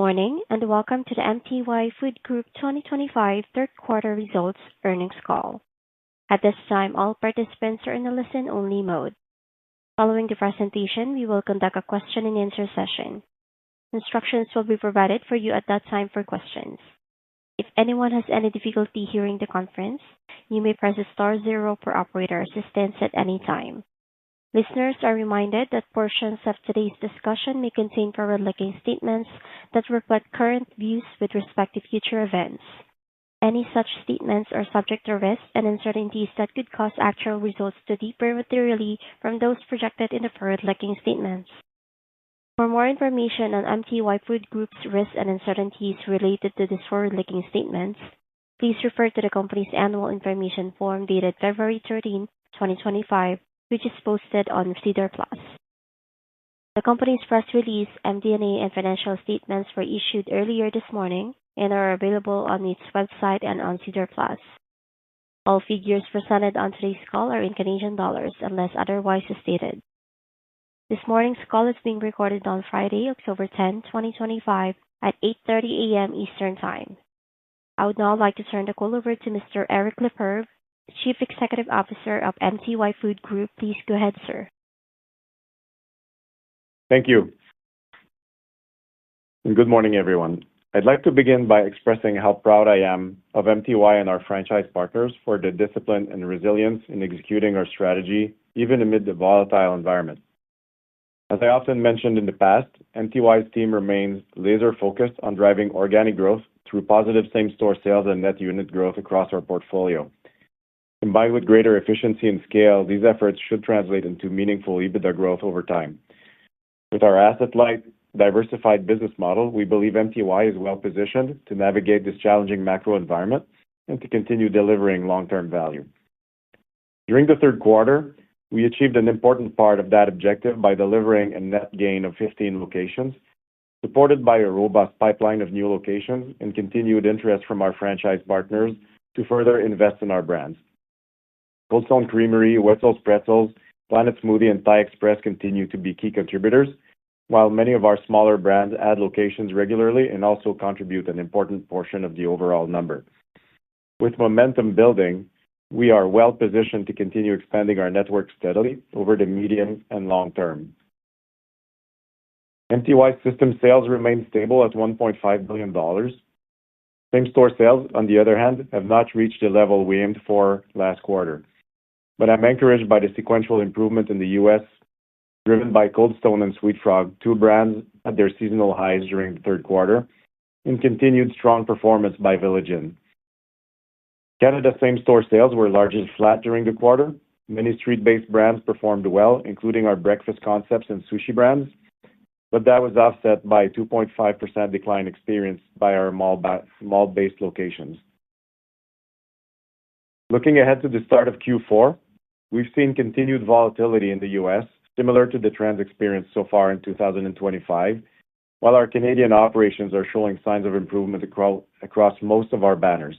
morning, and welcome to the MTY Food Group 2025 third quarter results earnings call. At this time, all participants are in a listen-only mode. Following the presentation, we will conduct a question-and-answer session. Instructions will be provided for you at that time for questions. If anyone has any difficulty hearing the conference, you may press star zero for operator assistance at any time. Listeners are reminded that portions of today's discussion may contain forward-looking statements that reflect current views with respect to future events. Any such statements are subject to risks and uncertainties that could cause actual results to differ materially from those projected in the forward-looking statements. For more information on MTY Food Group's risks and uncertainties related to these forward-looking statements, please refer to the company's annual information form dated February 13, 2025, which is posted on SEDAR+. The company's press release, MD&A, and financial statements were issued earlier this morning and are available on its website and on SEDAR+. All figures presented on today's call are in Canadian dollars unless otherwise stated. This morning's call is being recorded on Friday, October 10, 2025, at 8:30 a.m. Eastern Time. I would now like to turn the call over to Mr. Eric Lefebvre, Chief Executive Officer of MTY Food Group. Please go ahead, sir. Thank you. And good morning, everyone. I'd like to begin by expressing how proud I am of MTY and our franchise partners for their discipline and resilience in executing our strategy, even amid the volatile environment. As I often mentioned in the past, MTY's team remains laser-focused on driving organic growth through positive same-store sales and net unit growth across our portfolio. Combined with greater efficiency and scale, these efforts should translate into meaningful EBITDA growth over time. With our asset-light, diversified business model, we believe MTY is well-positioned to navigate this challenging macro environment and to continue delivering long-term value. During the third quarter, we achieved an important part of that objective by delivering a net gain of 15 locations, supported by a robust pipeline of new locations and continued interest from our franchise partners to further invest in our brands. Cold Stone Creamery, Wetzel's Pretzels, Planet Smoothie, and Thai Express continue to be key contributors, while many of our smaller brands add locations regularly and also contribute an important portion of the overall number. With momentum building, we are well-positioned to continue expanding our network steadily over the medium and long term. MTY system sales remain stable at $1.5 billion. Same-store sales, on the other hand, have not reached the level we aimed for last quarter. But I'm encouraged by the sequential improvement in the U.S., driven by Cold Stone and Sweet Frog, two brands at their seasonal highs during the third quarter, and continued strong performance by Village Inn. Canada's same-store sales were largely flat during the quarter. Many street-based brands performed well, including our breakfast concepts and sushi brands, but that was offset by a 2.5% decline experienced by our mall-based locations. Looking ahead to the start of Q4, we've seen continued volatility in the U.S., similar to the trends experienced so far in 2025, while our Canadian operations are showing signs of improvement across most of our banners.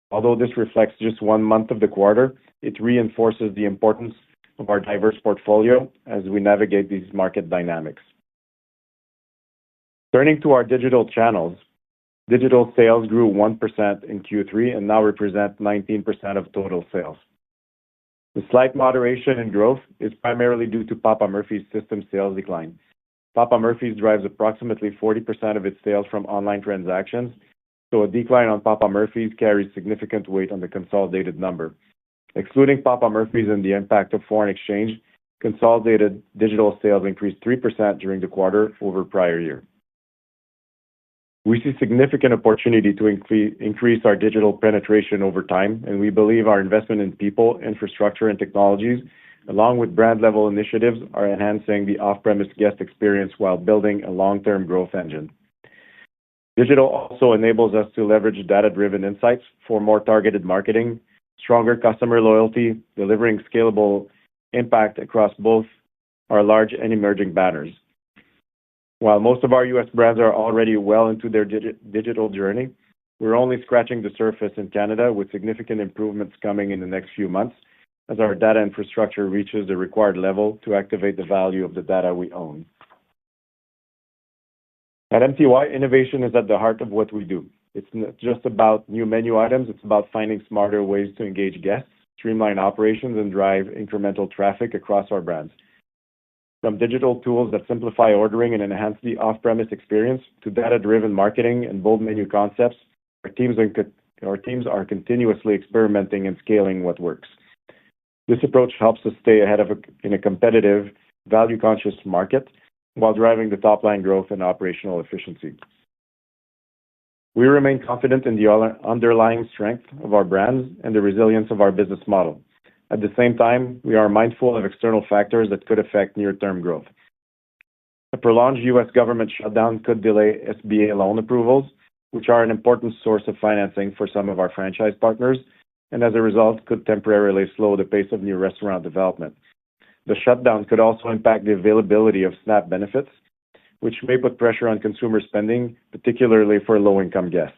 Although this reflects just 1 month of the quarter, it reinforces the importance of our diverse portfolio as we navigate these market dynamics. Turning to our digital channels, digital sales grew 1% in Q3 and now represent 19% of total sales. The slight moderation in growth is primarily due to Papa Murphy's system sales decline. Papa Murphy's drives approximately 40% of its sales from online transactions, so a decline on Papa Murphy's carries significant weight on the consolidated number. Excluding Papa Murphy's and the impact of foreign exchange, consolidated digital sales increased 3% during the quarter over prior year. We see significant opportunity to increase our digital penetration over time, and we believe our investment in people, infrastructure, and technologies, along with brand-level initiatives, are enhancing the off-premise guest experience while building a long-term growth engine. Digital also enables us to leverage data-driven insights for more targeted marketing, stronger customer loyalty, delivering scalable impact across both our large and emerging banners. While most of our U.S. brands are already well into their digital journey, we're only scratching the surface in Canada, with significant improvements coming in the next few months as our data infrastructure reaches the required level to activate the value of the data we own. At MTY, innovation is at the heart of what we do. It's not just about new menu items, it's about finding smarter ways to engage guests, streamline operations, and drive incremental traffic across our brands. From digital tools that simplify ordering and enhance the off-premise experience to data-driven marketing and bold menu concepts, our teams are continuously experimenting and scaling what works. This approach helps us stay ahead in a competitive, value-conscious market while driving the top-line growth and operational efficiency. We remain confident in the underlying strength of our brands and the resilience of our business model. At the same time, we are mindful of external factors that could affect near-term growth. A prolonged U.S. government shutdown could delay SBA loan approvals, which are an important source of financing for some of our franchise partners, and as a result, could temporarily slow the pace of new restaurant development. The shutdown could also impact the availability of SNAP benefits, which may put pressure on consumer spending, particularly for low-income guests.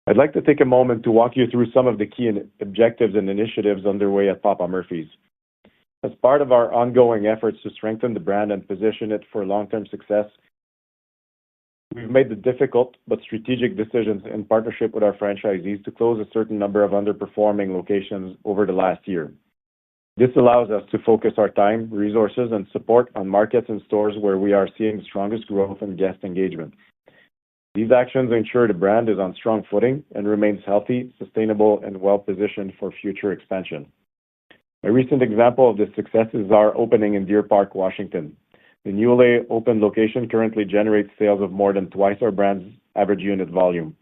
I'd like to take a moment to walk you through some of the key objectives and initiatives underway at Papa Murphy's. As part of our ongoing efforts to strengthen the brand and position it for long-term success, we've made the difficult but strategic decisions in partnership with our franchisees to close a certain number of underperforming locations over the last year. This allows us to focus our time, resources, and support on markets and stores where we are seeing the strongest growth and guest engagement. These actions ensure the brand is on strong footing and remains healthy, sustainable, and well-positioned for future expansion. A recent example of this success is our opening in Deer Park, Washington. The newly opened location currently generates sales of more than twice our brand's average unit volume.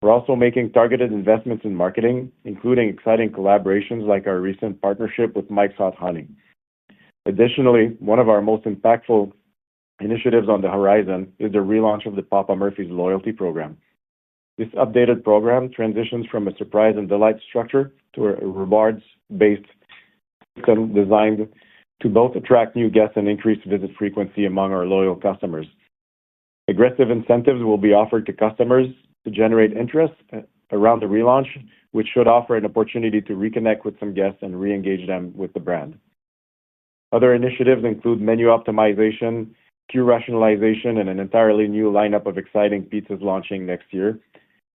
We're also making targeted investments in marketing, including exciting collaborations like our recent partnership with Mike's Hot Honey. Additionally, one of our most impactful initiatives on the horizon is the relaunch of the Papa Murphy's loyalty program. This updated program transitions from a surprise and delight structure to a rewards-based system designed to both attract new guests and increase visit frequency among our loyal customers. Aggressive incentives will be offered to customers to generate interest around the relaunch, which should offer an opportunity to reconnect with some guests and re-engage them with the brand. Other initiatives include menu optimization, queue rationalization, and an entirely new lineup of exciting pizzas launching next year,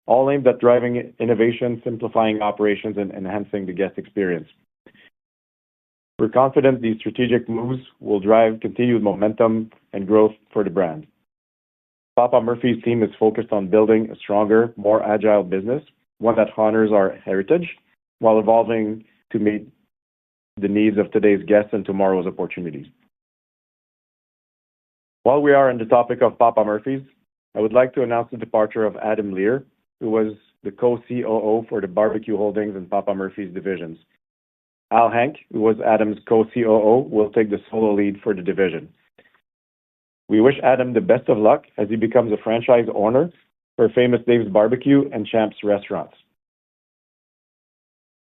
all aimed at driving innovation, simplifying operations, and enhancing the guest experience. We're confident these strategic moves will drive continued momentum and growth for the brand. Papa Murphy's team is focused on building a stronger, more agile business, one that honors our heritage while evolving to meet the needs of today's guests and tomorrow's opportunities. While we are on the topic of Papa Murphy's, I would like to announce the departure of Adam Lear, who was the co-COO for the barbecue holdings and Papa Murphy's divisions. Al Hank, who was Adam's co-COO, will take the solo lead for the division. We wish Adam the best of luck as he becomes a franchise owner for Famous Dave's Barbecue and Champs restaurants.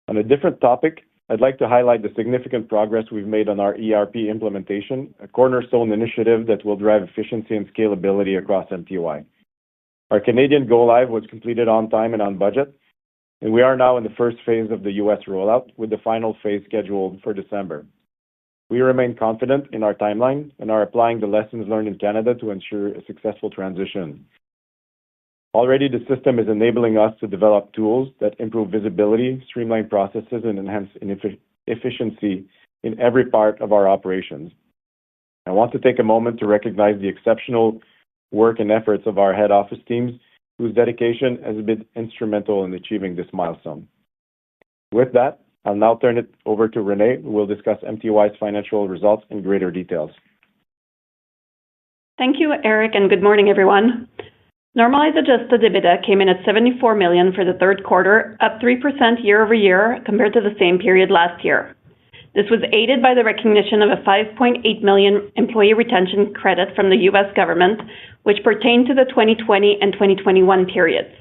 On a different topic, I'd like to highlight the significant progress we've made on our ERP implementation, a cornerstone initiative that will drive efficiency and scalability across MTY. Our Canadian go-live was completed on time and on budget, and we are now in the first phase of the U.S. rollout, with the final phase scheduled for December. We remain confident in our timeline and are applying the lessons learned in Canada to ensure a successful transition. Already, the system is enabling us to develop tools that improve visibility, streamline processes, and enhance efficiency in every part of our operations. I want to take a moment to recognize the exceptional work and efforts of our head office teams, whose dedication has been instrumental in achieving this milestone. With that, I'll now turn it over to Renee, who will discuss MTY's financial results in greater details. Thank you, Eric, and good morning, everyone. Normalized adjusted EBITDA came in at $74 million for the third quarter, up 3% year-over-year compared to the same period last year. This was aided by the recognition of a $5.8 million employee retention credit from the U.S. government, which pertained to the 2020 and 2021 periods.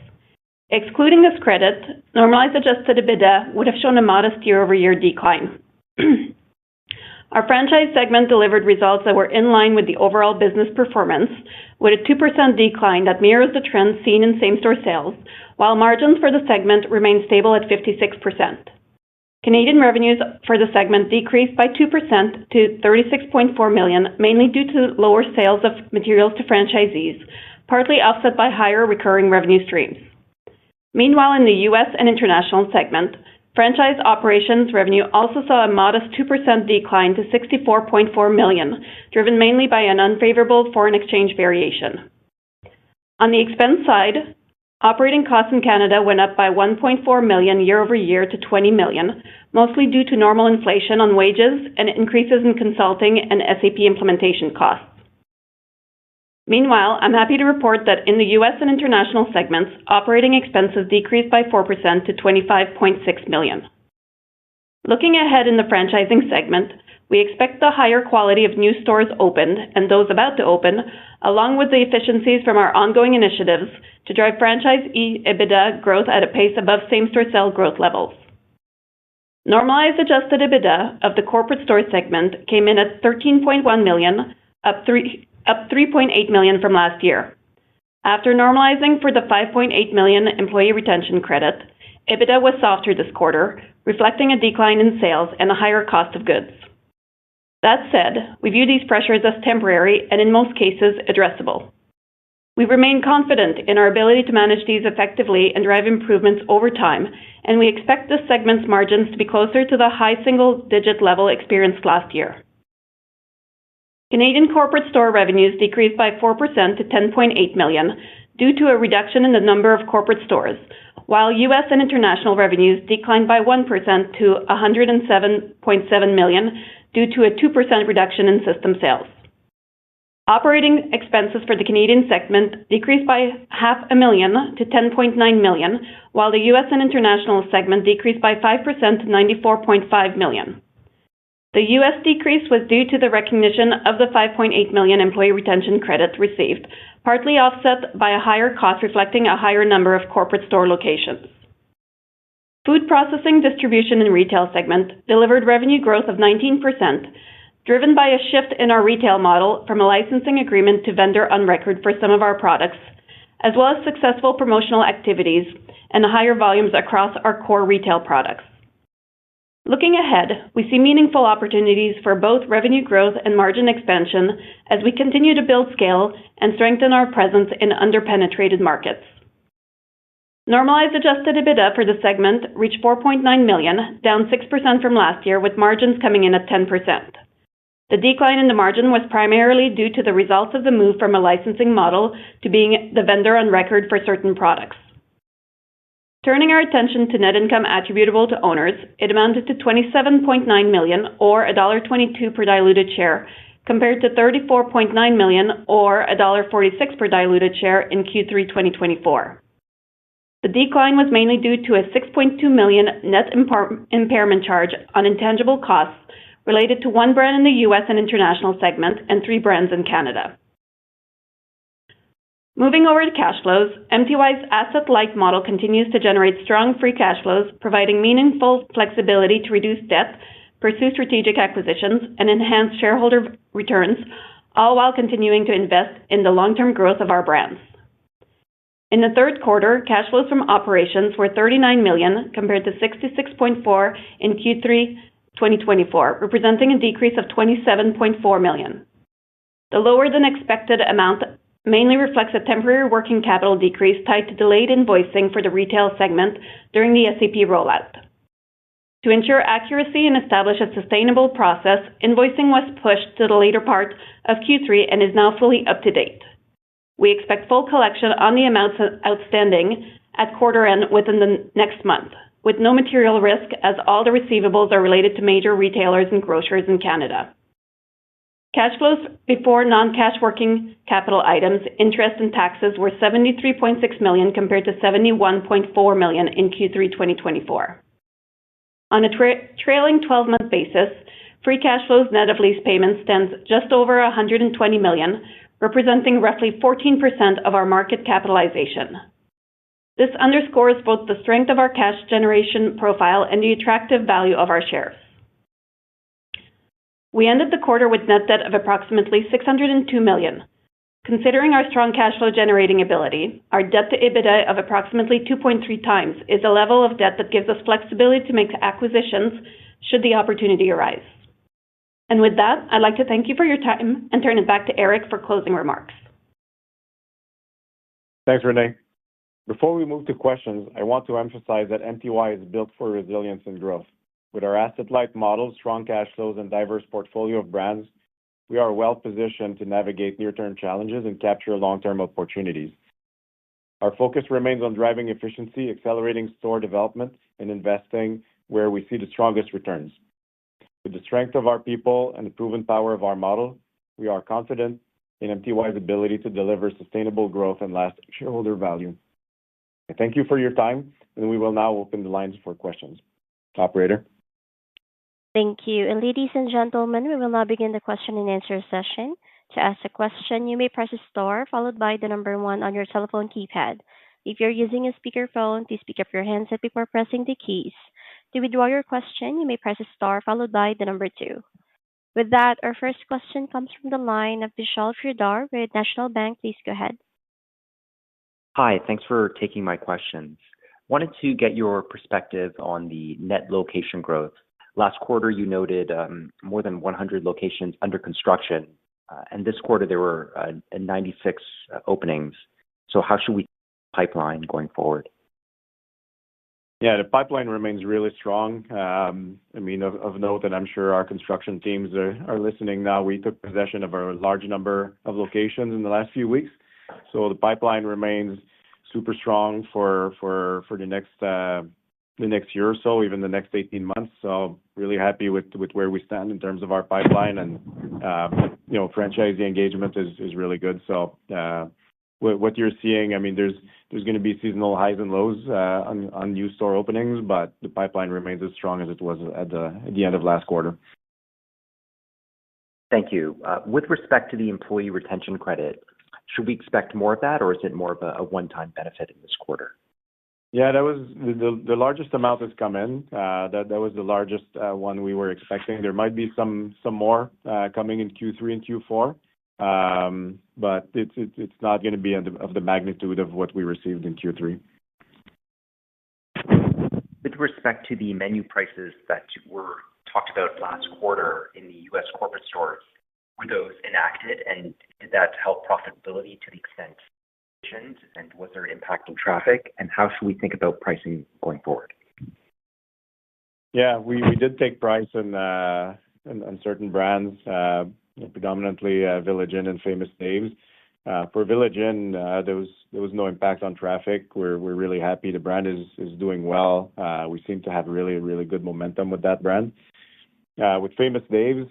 Excluding this credit, normalized adjusted EBITDA would have shown a modest year-over-year decline. Our franchise segment delivered results that were in line with the overall business performance, with a 2% decline that mirrors the trends seen in same-store sales, while margins for the segment remained stable at 56%. Canadian revenues for the segment decreased by 2% to $36.4 million, mainly due to lower sales of materials to franchisees, partly offset by higher recurring revenue streams. Meanwhile, in the U.S. and international segment, franchise operations revenue also saw a modest 2% decline to $64.4 million, driven mainly by an unfavorable foreign exchange variation. On the expense side, operating costs in Canada went up by $1.4 million year-over-year to $20 million, mostly due to normal inflation on wages and increases in consulting and SAP implementation costs. Meanwhile, I'm happy to report that in the U.S. and international segments, operating expenses decreased by 4% to $25.6 million. Looking ahead in the franchising segment, we expect the higher quality of new stores opened and those about to open, along with the efficiencies from our ongoing initiatives, to drive franchise EBITDA growth at a pace above same-store sales growth levels. Normalized adjusted EBITDA of the corporate store segment came in at $13.1 million, up $3.8 million from last year. After normalizing for the $5.8 million employee retention credit, EBITDA was softer this quarter, reflecting a decline in sales and a higher cost of goods. That said, we view these pressures as temporary and in most cases addressable. We remain confident in our ability to manage these effectively and drive improvements over time, and we expect this segment's margins to be closer to the high single-digit level experienced last year. Canadian corporate store revenues decreased by 4% to $10.8 million due to a reduction in the number of corporate stores, while U.S. and international revenues declined by 1% to $107.7 million due to a 2% reduction in system sales. Operating expenses for the Canadian segment decreased by $500,000 to $10.9 million, while the U.S. and international segment decreased by 5% to $94.5 million. The U.S. decrease was due to the recognition of the $5.8 million employee retention credit received, partly offset by a higher cost reflecting a higher number of corporate store locations. Food processing, distribution, and retail segment delivered revenue growth of 19%, driven by a shift in our retail model from a licensing agreement to vendor on record for some of our products, as well as successful promotional activities and higher volumes across our core retail products. Looking ahead, we see meaningful opportunities for both revenue growth and margin expansion as we continue to build scale and strengthen our presence in underpenetrated markets. Normalized adjusted EBITDA for the segment reached $4.9 million, down 6% from last year, with margins coming in at 10%. The decline in the margin was primarily due to the results of the move from a licensing model to being the vendor on record for certain products. Turning our attention to net income attributable to owners, it amounted to $27.9 million, or $1.22 per diluted share, compared to $34.9 million, or $1.46 per diluted share in Q3 2024. The decline was mainly due to a $6.2 million net impairment charge on intangible costs related to one brand in the U.S. and international segment and 3 brands in Canada. Moving over to cash flows, MTY's asset-light model continues to generate strong free cash flows, providing meaningful flexibility to reduce debt, pursue strategic acquisitions, and enhance shareholder returns, all while continuing to invest in the long-term growth of our brands. In the third quarter, cash flows from operations were $39 million compared to $66.4 million in Q3 2024, representing a decrease of $27.4 million. The lower-than-expected amount mainly reflects a temporary working capital decrease tied to delayed invoicing for the retail segment during the SAP rollout. To ensure accuracy and establish a sustainable process, invoicing was pushed to the later part of Q3 and is now fully up to date. We expect full collection on the amounts outstanding at quarter end within the next month, with no material risk as all the receivables are related to major retailers and grocers in Canada. Cash flows before non-cash working capital items, interest, and taxes were $73.6 million compared to $71.4 million in Q3 2024. On a trailing 12-month basis, free cash flows net of lease payments stands just over $120 million, representing roughly 14% of our market capitalization. This underscores both the strength of our cash generation profile and the attractive value of our shares. We ended the quarter with net debt of approximately $602 million. Considering our strong cash flow generating ability, our debt to EBITDA of approximately 2.3 times is a level of debt that gives us flexibility to make acquisitions should the opportunity arise. And with that, I'd like to thank you for your time and turn it back to Eric for closing remarks. Thanks, Renee. Before we move to questions, I want to emphasize that MTY is built for resilience and growth. With our asset-light model, strong cash flows, and diverse portfolio of brands, we are well positioned to navigate near-term challenges and capture long-term opportunities. Our focus remains on driving efficiency, accelerating store development, and investing where we see the strongest returns. With the strength of our people and the proven power of our model, we are confident in MTY's ability to deliver sustainable growth and lasting shareholder value. I thank you for your time, and we will now open the lines for questions. Operator. Thank you. And ladies and gentlemen, we will now begin the question and answer session. To ask a question, you may press star followed by the number 1 on your telephone keypad. If you're using a speakerphone, please pick up your handset before pressing the keys. To withdraw your question, you may press star followed by the number 2. With that, our first question comes from the line of Vishal Shreedhar with National Bank. Please go ahead. Hi, thanks for taking my questions. Wanted to get your perspective on the net location growth. Last quarter, you noted more than 100 locations under construction, and this quarter there were 96 openings. So how should we pipeline going forward? Yeah, the pipeline remains really strong. Of note, and I'm sure our construction teams are listening now, we took possession of a large number of locations in the last few weeks. So the pipeline remains super strong for the next year or so, even the next 18 months. So really happy with where we stand in terms of our pipeline, and franchisee engagement is really good. So what you're seeing, there's going to be seasonal highs and lows on new store openings, but the pipeline remains as strong as it was at the end of last quarter. Thank you. With respect to the employee retention credit, should we expect more of that, or is it more of a one-time benefit in this quarter? Yeah, that was the largest amount has come in. That was the largest one we were expecting. There might be some more coming in Q3 and Q4, but it's not going to be of the magnitude of what we received in Q3. With respect to the menu prices that were talked about last quarter in the U.S. corporate stores, were those enacted, and did that help profitability to the extent? And was there an impact on traffic, and how should we think about pricing going forward? Yeah, we did take price on certain brands, predominantly Village Inn and Famous Dave's. For Village Inn, there was no impact on traffic. We're really happy. The brand is doing well. We seem to have really, really good momentum with that brand. With Famous Dave's,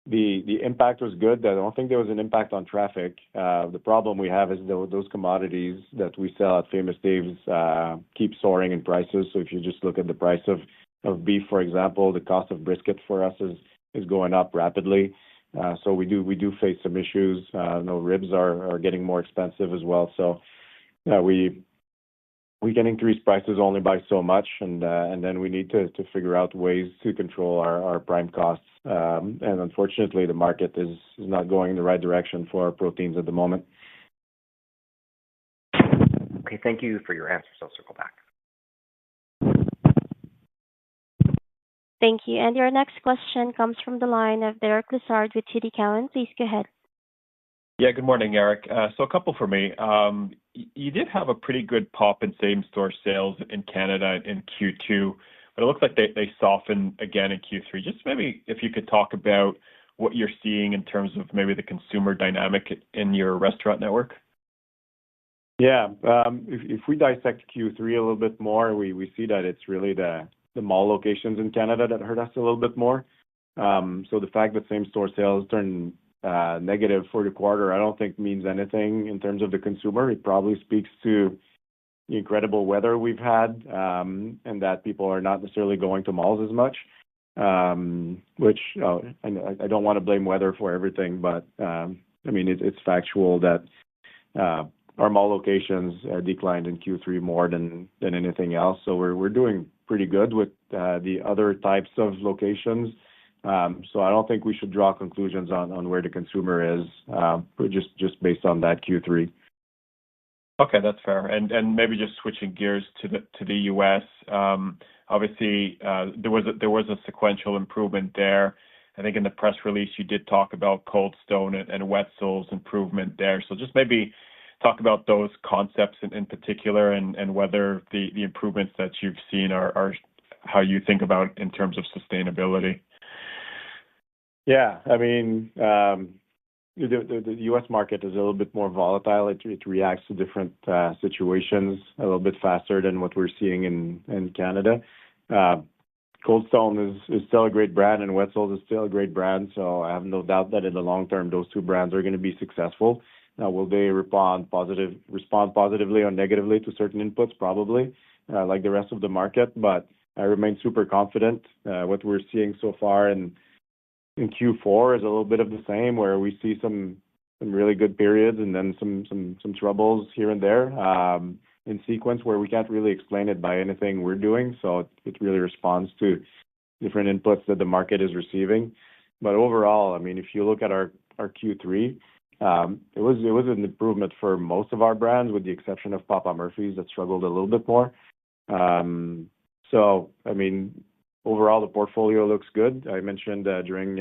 the impact was good. I don't think there was an impact on traffic. The problem we have is those commodities that we sell at Famous Dave's keep soaring in prices. So if you just look at the price of beef, for example, the cost of brisket for us is going up rapidly. So we do face some issues. Ribs are getting more expensive as well. So we can increase prices only by so much, and then we need to figure out ways to control our prime costs. And unfortunately, the market is not going in the right direction for our proteins at the moment. Okay, thank you for your answers. I'll circle back. Thank you. And your next question comes from the line of Derek Lessard with TD Cowen. Please go ahead. Yeah, good morning, Eric. So a couple for me. You did have a pretty good pop in same-store sales in Canada in Q2, but it looks like they softened again in Q3. Just maybe if you could talk about what you're seeing in terms of maybe the consumer dynamic in your restaurant network. Yeah, if we dissect Q3 a little bit more, we see that it's really the mall locations in Canada that hurt us a little bit more. So the fact that same-store sales turned negative for the quarter, I don't think means anything in terms of the consumer. It probably speaks to the incredible weather we've had, and that people are not necessarily going to malls as much, which I don't want to blame weather for everything, but it's factual that our mall locations declined in Q3 more than anything else. So we're doing pretty good with the other types of locations. So I don't think we should draw conclusions on where the consumer is, just based on that Q3. Okay, that's fair. And maybe just switching gears to the U.S. Obviously, there was a sequential improvement there. I think in the press release you did talk about Cold Stone and Wetzel's improvement there. So just maybe talk about those concepts in particular, and whether the improvements that you've seen are how you think about in terms of sustainability. Yeah, I mean, the U.S. market is a little bit more volatile. It reacts to different situations a little bit faster than what we're seeing in Canada. Cold Stone is still a great brand, and Wetzel's is still a great brand. So I have no doubt that in the long term, those two brands are going to be successful. Now, will they respond positively or negatively to certain inputs? Probably, like the rest of the market. But I remain super confident. What we're seeing so far in Q4 is a little bit of the same, where we see some really good periods and then some troubles here and there in sequence, where we can't really explain it by anything we're doing. So it really responds to different inputs that the market is receiving. But overall, I mean, if you look at our Q3, it was an improvement for most of our brands, with the exception of Papa Murphy's that struggled a little bit more. So I mean, overall, the portfolio looks good. I mentioned during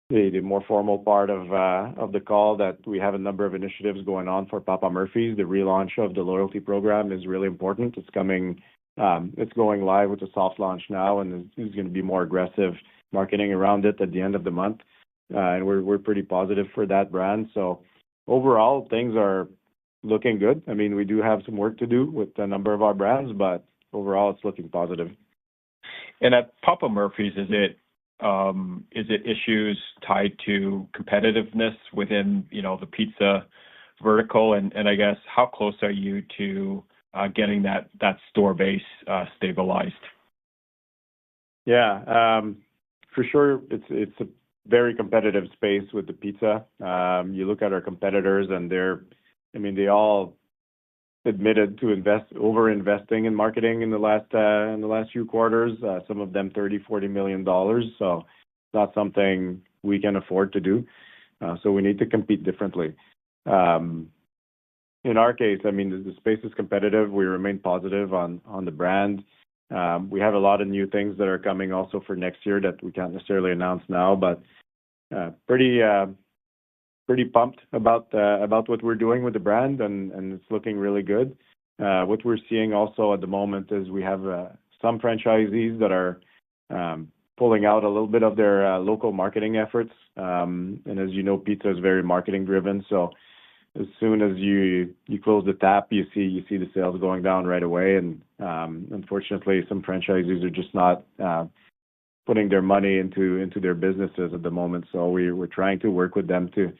the more formal part of the call that we have a number of initiatives going on for Papa Murphy's. The relaunch of the loyalty program is really important. It's going live with a soft launch now, and there's going to be more aggressive marketing around it at the end of the month. And we're pretty positive for that brand. So overall, things are looking good. I mean, we do have some work to do with a number of our brands, but overall, it's looking positive. And at Papa Murphy's, is it issues tied to competitiveness within, the pizza vertical? And I guess, how close are you to getting that store base stabilized? Yeah, for sure. It's a very competitive space with the pizza. You look at our competitors, and they all admitted to over-investing in marketing in the last few quarters. Some of them $30-40 million. So it's not something we can afford to do. So we need to compete differently. In our case, I mean, the space is competitive. We remain positive on the brand. We have a lot of new things that are coming also for next year that we can't necessarily announce now, but pretty pumped about what we're doing with the brand, and it's looking really good. What we're seeing also at the moment is we have some franchisees that are pulling out a little bit of their local marketing efforts. And as you know, pizza is very marketing driven. So as soon as you close the tap, you see the sales going down right away. And unfortunately, some franchisees are just not putting their money into their businesses at the moment. So we're trying to work with them to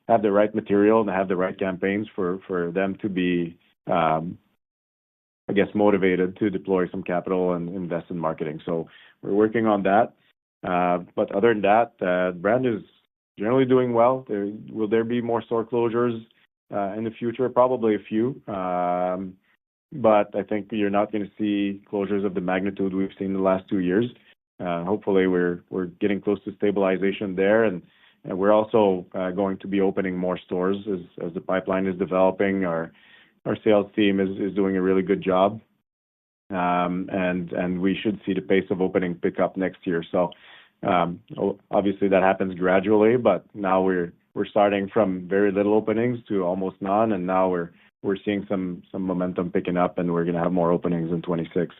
have the right material and have the right campaigns for them to be, motivated to deploy some capital and invest in marketing. So we're working on that. But other than that, the brand is generally doing well. Will there be more store closures in the future? Probably a few. But I think you're not going to see closures of the magnitude we've seen in the last 2 years. Hopefully, we're getting close to stabilization there. And we're also going to be opening more stores as the pipeline is developing. Our sales team is doing a really good job. And we should see the pace of opening pick up next year. So obviously that happens gradually, but now we're starting from very little openings to almost none, and now we're seeing some momentum picking up, and we're going to have more openings in 2026.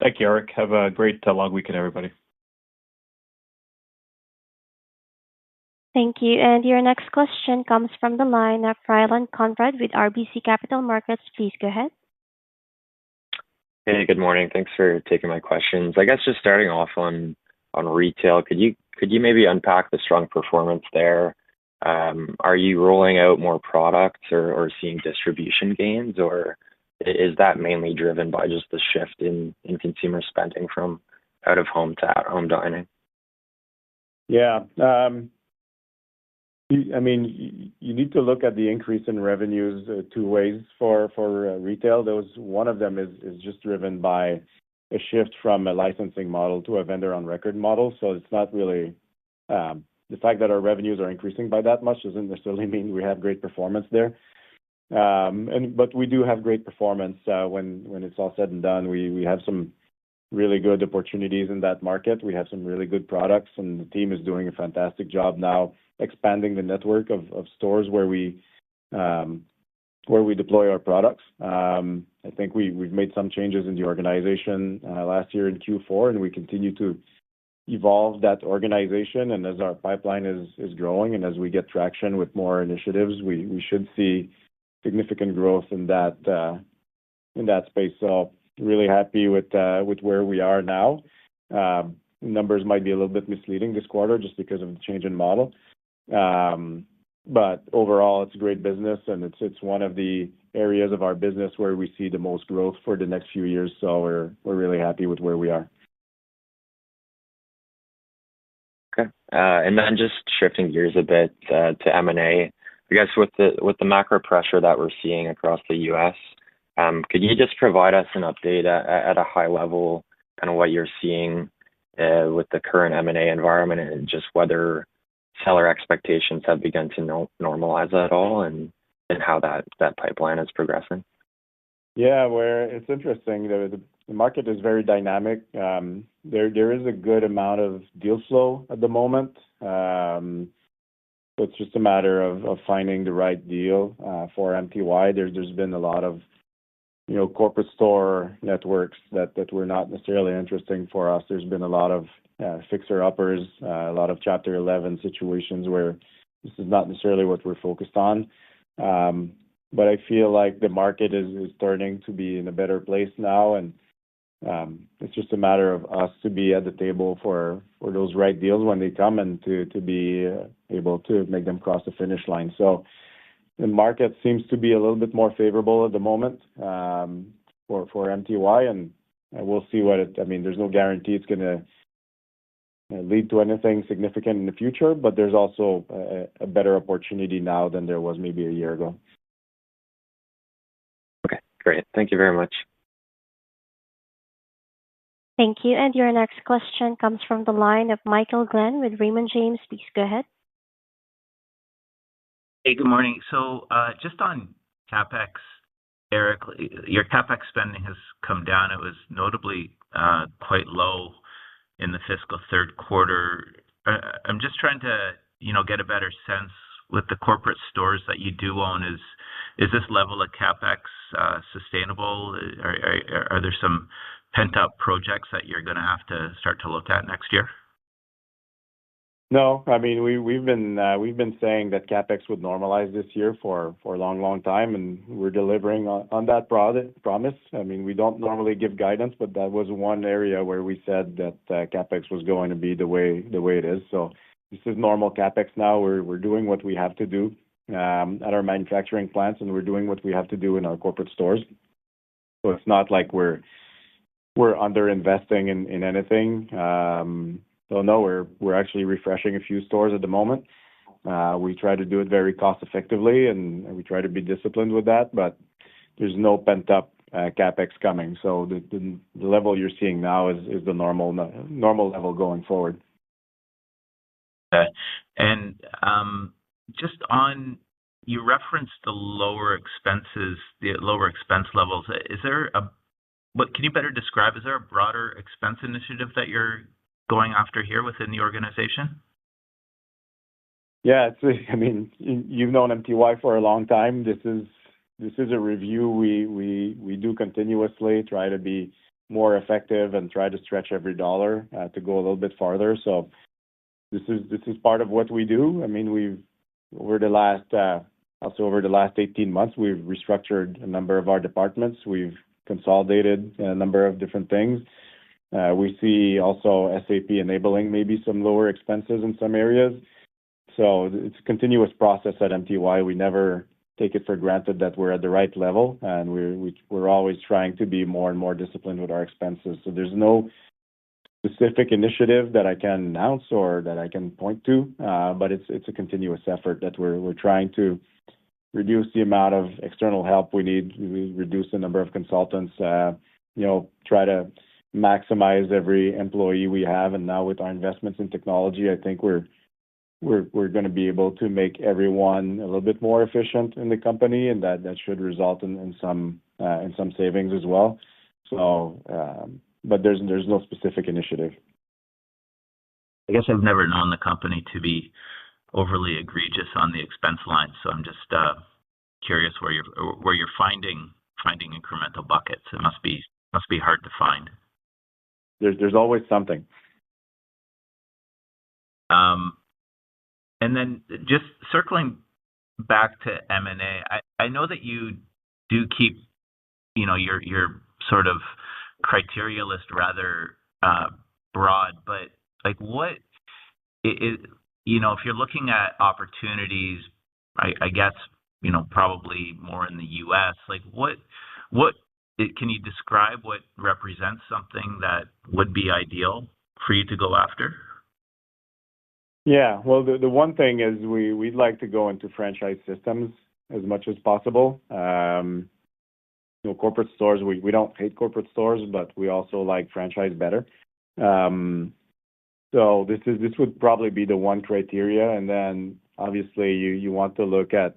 Thank you, Eric. Have a great long weekend, everybody. Thank you. And your next question comes from the line of Ryland Conrad with RBC Capital Markets. Please go ahead. Hey, good morning. Thanks for taking my questions. I guess just starting off on retail, could you maybe unpack the strong performance there? Are you rolling out more products or seeing distribution gains, or is that mainly driven by just the shift in consumer spending from out of home to at-home dining? Yeah. I mean, you need to look at the increase in revenues two ways for retail. One of them is just driven by a shift from a licensing model to a vendor on record model. So it's not really the fact that our revenues are increasing by that much doesn't necessarily mean we have great performance there. But we do have great performance when it's all said and done. We have some really good opportunities in that market. We have some really good products, and the team is doing a fantastic job now expanding the network of stores where we deploy our products. I think we've made some changes in the organization last year in Q4, and we continue to evolve that organization. And as our pipeline is growing and as we get traction with more initiatives, we should see significant growth in that space. So really happy with where we are now. Numbers might be a little bit misleading this quarter just because of the change in model. But overall, it's a great business, and it's one of the areas of our business where we see the most growth for the next few years. So we're really happy with where we are. Okay. And then just shifting gears a bit to M&A, I guess with the macro pressure that we're seeing across the U.S., could you just provide us an update at a high level, kind of what you're seeing with the current M&A environment and just whether seller expectations have begun to normalize at all and how that pipeline is progressing? Yeah, it's interesting. The market is very dynamic. There is a good amount of deal flow at the moment. So it's just a matter of finding the right deal for MTY. There's been a lot of corporate store networks that were not necessarily interesting for us. There's been a lot of fixer-uppers, a lot of Chapter 11 situations where this is not necessarily what we're focused on. But I feel like the market is turning to be in a better place now, and it's just a matter of us to be at the table for those right deals when they come and to be able to make them cross the finish line. So the market seems to be a little bit more favorable at the moment for MTY, and we'll see there's no guarantee it's going to lead to anything significant in the future, but there's also a better opportunity now than there was maybe a year ago. Okay, great. Thank you very much. Thank you. And your next question comes from the line of Michael Glenn with Raymond James. Please go ahead. Hey, good morning. So just on CapEx, Eric, your CapEx spending has come down. It was notably quite low in the fiscal third quarter. I'm just trying to, get a better sense with the corporate stores that you do own. Is this level of CapEx sustainable? Are there some pent-up projects that you're going to have to start to look at next year? No, we've been saying that CapEx would normalize this year for a long time, and we're delivering on that promise. We don't normally give guidance, but that was one area where we said that CapEx was going to be the way it is. So this is normal CapEx now. We're doing what we have to do at our manufacturing plants, and we're doing what we have to do in our corporate stores. So it's not like we're under-investing in anything. So no, we're actually refreshing a few stores at the moment. We try to do it very cost effectively, and we try to be disciplined with that, but there's no pent-up CapEx coming. So the level you're seeing now is the normal level going forward. Okay. And just on, you referenced the lower expenses, the lower expense levels. Can you better describe, is there a broader expense initiative that you're going after here within the organization? Yeah, you've known MTY for a long time. This is a review we do continuously, try to be more effective and try to stretch every dollar to go a little bit farther. So this is part of what we do. Over the last 18 months, we've restructured a number of our departments. We've consolidated a number of different things. We see also SAP enabling maybe some lower expenses in some areas. So it's a continuous process at MTY. We never take it for granted that we're at the right level, and we're always trying to be more and more disciplined with our expenses. So there's no specific initiative that I can announce or that I can point to, but it's a continuous effort that we're trying to reduce the amount of external help we need. We reduce the number of consultants, try to maximize every employee we have. And now with our investments in technology, I think we're going to be able to make everyone a little bit more efficient in the company, and that should result in some savings as well. So, but there's no specific initiative. I guess I've never known the company to be overly egregious on the expense line, so I'm just curious where you're finding incremental buckets. It must be hard to find. There's always something. And then just circling back to M&A, I know that you do keep, your sort of criteria list rather broad, but like what is, if you're looking at opportunities, I guess, probably more in the U.S., like what can you describe what represents something that would be ideal for you to go after? Yeah, well, the one thing is we'd like to go into franchise systems as much as possible. Corporate stores, we don't hate corporate stores, but we also like franchise better. So this would probably be the one criteria, and then obviously you want to look at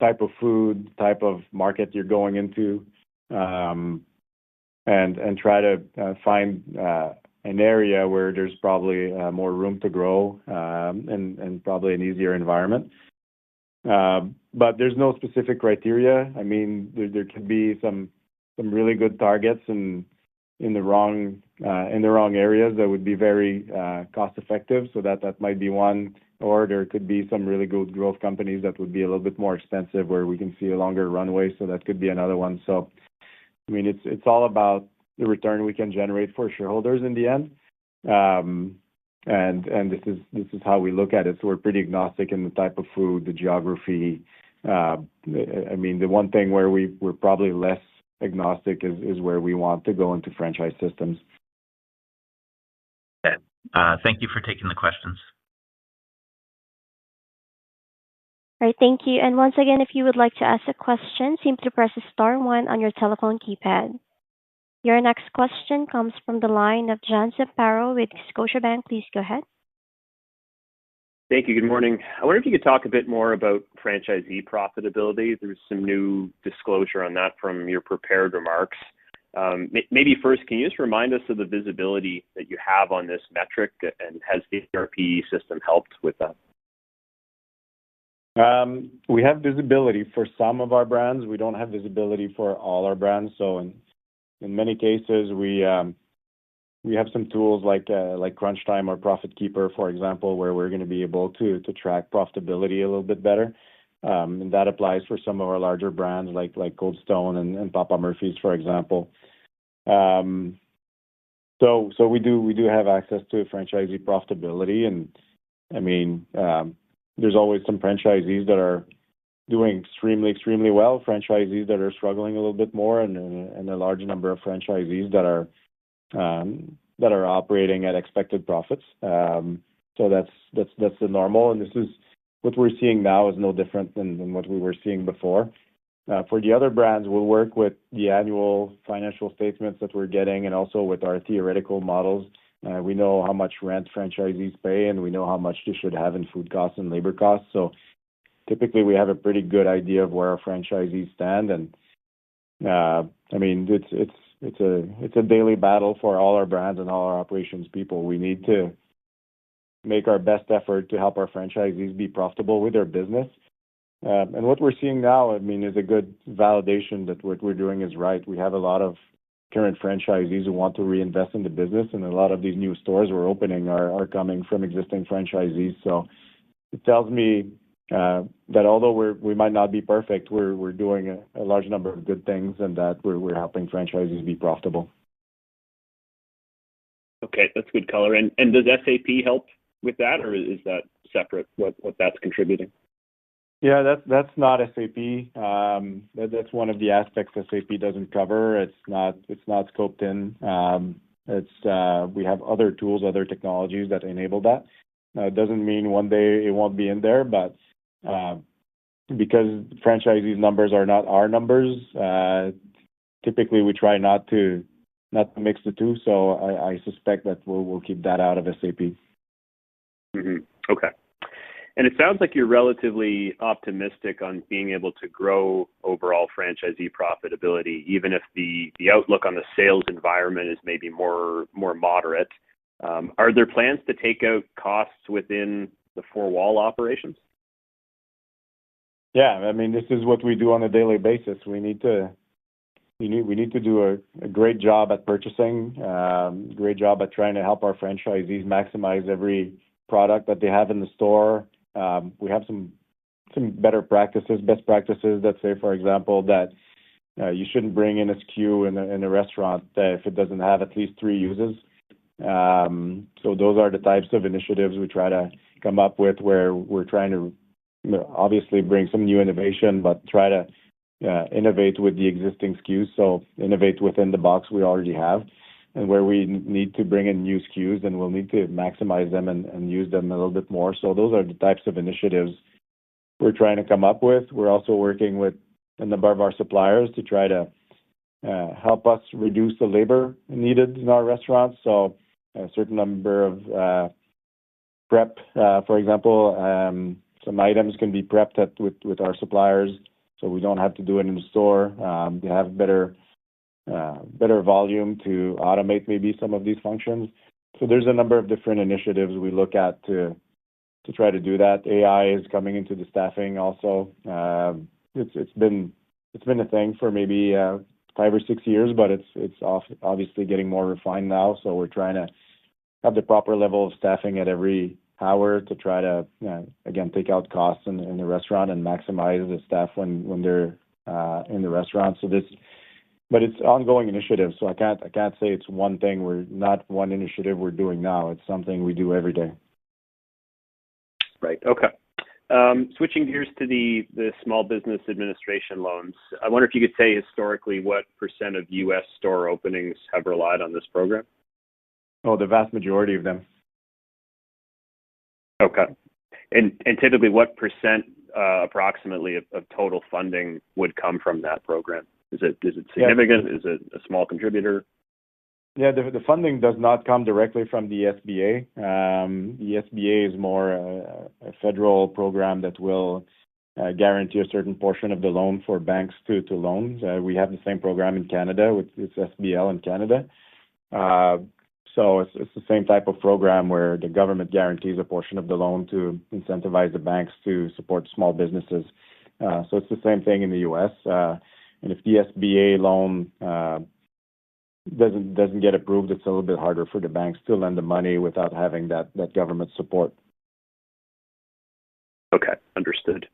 type of food, type of market you're going into, and try to find an area where there's probably more room to grow, and probably an easier environment. But there's no specific criteria. I mean, there could be some really good targets in the wrong areas that would be very cost effective. So that might be one. Or there could be some really good growth companies that would be a little bit more expensive, where we can see a longer runway. So that could be another one. So, I mean, it's all about the return we can generate for shareholders in the end. And this is how we look at it. So we're pretty agnostic in the type of food, the geography. I mean, the one thing where we're probably less agnostic is where we want to go into franchise systems. Okay. Thank you for taking the questions. All right, thank you. And once again, if you would like to ask a question, simply press star one on your telephone keypad. Your next question comes from the line of John Zamparo with Scotiabank. Please go ahead. Thank you. Good morning. I wonder if you could talk a bit more about franchisee profitability. There was some new disclosure on that from your prepared remarks. Maybe first, can you just remind us of the visibility that you have on this metric, and has the ERP system helped with that? We have visibility for some of our brands. We don't have visibility for all our brands. So in many cases, we have some tools like Crunch Time or Profit Keeper, for example, where we're going to be able to track profitability a little bit better. And that applies for some of our larger brands like Cold Stone and Papa Murphy's, for example. So we do have access to franchisee profitability, and I mean, there's always some franchisees that are doing extremely well, franchisees that are struggling a little bit more, and a large number of franchisees that are operating at expected profits. So that's the normal, and this is what we're seeing now is no different than what we were seeing before. For the other brands, we'll work with the annual financial statements that we're getting, and also with our theoretical models. We know how much rent franchisees pay, and we know how much they should have in food costs and labor costs. So typically, we have a pretty good idea of where our franchisees stand, and I mean, it's a daily battle for all our brands and all our operations people. We need to make our best effort to help our franchisees be profitable with their business. And what we're seeing now, I mean, is a good validation that what we're doing is right. We have a lot of current franchisees who want to reinvest in the business, and a lot of these new stores we're opening are coming from existing franchisees. So it tells me that although we might not be perfect, we're doing a large number of good things, and that we're helping franchisees be profitable. Okay, that's good color. And does SAP help with that, or is that separate? What that's contributing? Yeah, that's not SAP. That's one of the aspects SAP doesn't cover. It's not scoped in. We have other tools, other technologies that enable that. It doesn't mean one day it won't be in there, but because franchisees' numbers are not our numbers, typically we try not to to mix the two. So I suspect that we'll keep that out of SAP. Okay. And it sounds like you're relatively optimistic on being able to grow overall franchisee profitability, even if the outlook on the sales environment is maybe more moderate. Are there plans to take out costs within the four-wall operations? Yeah, I mean, this is what we do on a daily basis. We need to do a great job at purchasing, great job at trying to help our franchisees maximize every product that they have in the store. We have some better practices, best practices that say, for example, that you shouldn't bring in a SKU in a restaurant if it doesn't have at least 3 uses. So those are the types of initiatives we try to come up with, where we're trying to obviously bring some new innovation, but try to innovate with the existing SKUs. So innovate within the box we already have. And where we need to bring in new SKUs, then we'll need to maximize them and use them a little bit more. So those are the types of initiatives we're trying to come up with. We're also working with a number of our suppliers to try to help us reduce the labor needed in our restaurants. So a certain number of prep, for example, some items can be prepped with our suppliers, so we don't have to do it in the store. They have better volume to automate maybe some of these functions. So there's a number of different initiatives we look at to try to do that. AI is coming into the staffing also. It's been a thing for maybe 5 or 6 years, but it's obviously getting more refined now. So we're trying to have the proper level of staffing at every hour to try to again take out costs in the restaurant and maximize the staff when they're in the restaurant. But it's ongoing initiatives, so I can't say it's one thing. We're not one initiative we're doing now. It's something we do every day. Right. Okay. Switching gears to the small business administration loans, I wonder if you could say historically what % of U.S. store openings have relied on this program? Oh, the vast majority of them. Okay. And typically what percent approximately of total funding would come from that program? Is it significant? Yeah. Is it a small contributor? Yeah, the funding does not come directly from the SBA. The SBA is more a federal program that will guarantee a certain portion of the loan for banks to loans. We have the same program in Canada with it's SBL in Canada. So it's the same type of program where the government guarantees a portion of the loan to incentivize the banks to support small businesses. So it's the same thing in the U.S. And if the SBA loan doesn't get approved, it's a little bit harder for the banks to lend the money without having that government support. Okay, understood.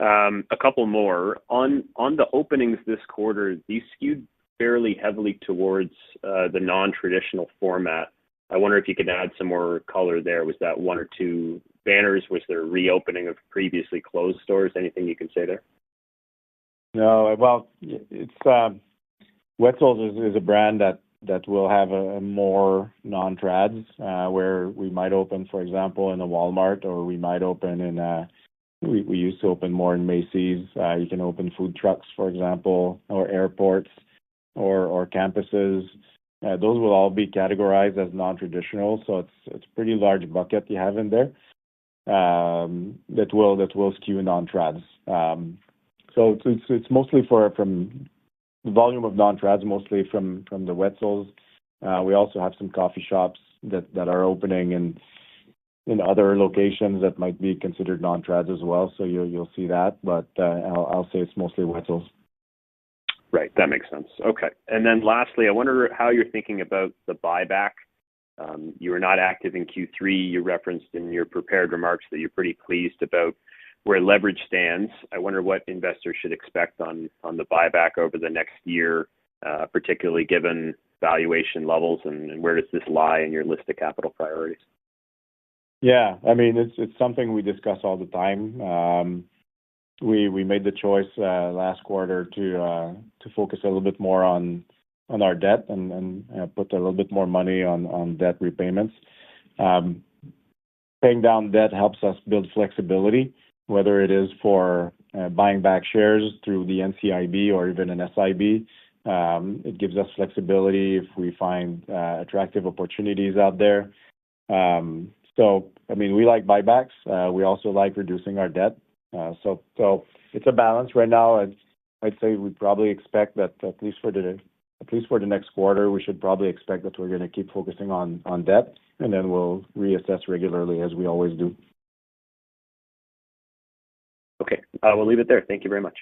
A couple more. On the openings this quarter, these skewed fairly heavily towards the non-traditional format. I wonder if you could add some more color there. Was that 1 or 2 banners? Was there a reopening of previously closed stores? Anything you can say there? No, well, it's Wetzel's is a brand that will have a more non-trads, where we might open, for example, in a Walmart, or we might open in we used to open more in Macy's. You can open food trucks, for example, or airports, or campuses. Those will all be categorized as non-traditional, so it's a pretty large bucket you have in there that will skew non-trads. So it's mostly from the volume of non-trads, mostly from the Wetzel's. We also have some coffee shops that are opening in other locations that might be considered non-trads as well. So you'll see that, but I'll say it's mostly Wetzel's. Right, that makes sense. Okay, and then lastly, I wonder how you're thinking about the buyback. You were not active in Q3. You referenced in your prepared remarks that you're pretty pleased about where leverage stands. I wonder what investors should expect on the buyback over the next year, particularly given valuation levels, and where does this lie in your list of capital priorities? Yeah, I mean, it's something we discuss all the time. We made the choice last quarter to focus a little bit more on our debt and put a little bit more money on debt repayments. Paying down debt helps us build flexibility, whether it is for buying back shares through the NCIB or even an SIB. It gives us flexibility if we find attractive opportunities out there. We like buybacks. We also like reducing our debt. So it's a balance right now. I'd say we probably expect that at least for the next quarter, we should probably expect that we're going to keep focusing on debt, and then we'll reassess regularly as we always do. Okay, we'll leave it there. Thank you very much.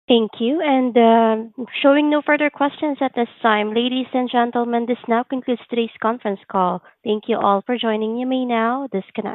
Thank you. And showing no further questions at this time, ladies and gentlemen, this now concludes today's conference call. Thank you all for joining. You may now disconnect.